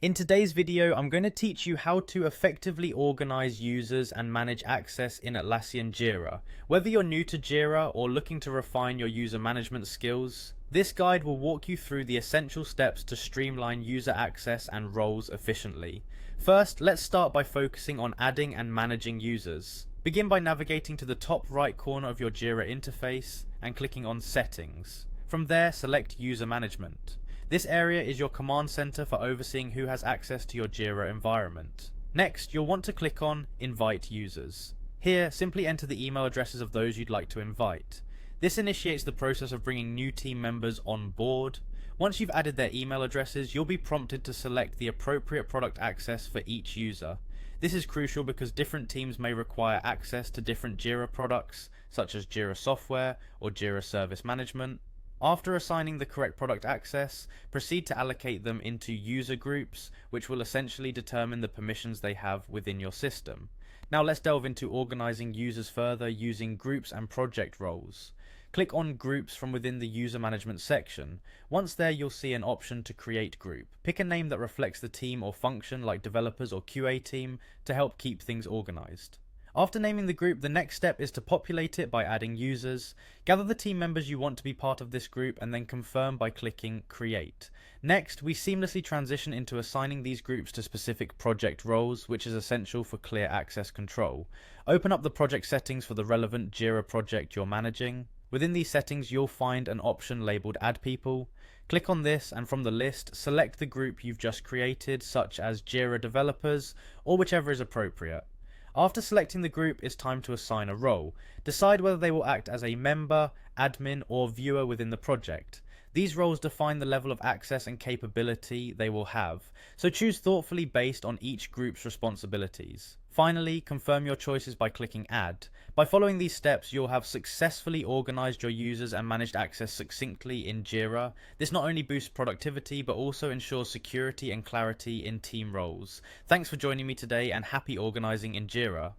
In today's video, I'm going to teach you how to effectively organize users and manage access in Atlassian Jira. Whether you're new to Jira or looking to refine your user management skills, this guide will walk you through the essential steps to streamline user access and roles efficiently. First, let's start by focusing on adding and managing users. Begin by navigating to the top right corner of your Jira interface and clicking on Settings. From there, select User Management. This area is your command center for overseeing who has access to your Jira environment. Next, you'll want to click on Invite Users. Here, simply enter the email addresses of those you'd like to invite. This initiates the process of bringing new team members on board. Once you've added their email addresses, you'll be prompted to select the appropriate product access for each user. This is crucial because different teams may require access to different Jira products, such as Jira Software or Jira Service Management. After assigning the correct product access, proceed to allocate them into user groups, which will essentially determine the permissions they have within your system. Now let's delve into organizing users further using groups and project roles. Click on Groups from within the User Management section. Once there, you'll see an option to create group. Pick a name that reflects the team or function like developers or QA team to help keep things organized. After naming the group, the next step is to populate it by adding users. Gather the team members you want to be part of this group and then confirm by clicking Create. Next, we seamlessly transition into assigning these groups to specific project roles, which is essential for clear access control. Open up the project settings for the relevant Jira project you're managing. Within these settings, you'll find an option labeled Add People. Click on this and from the list, select the group you've just created, such as Jira Developers, or whichever is appropriate. After selecting the group, it's time to assign a role. Decide whether they will act as a member, admin, or viewer within the project. These roles define the level of access and capability they will have, so choose thoughtfully based on each group's responsibilities. Finally, confirm your choices by clicking Add. By following these steps, you'll have successfully organized your users and managed access succinctly in Jira. This not only boosts productivity, but also ensures security and clarity in team roles. Thanks for joining me today and happy organizing in Jira.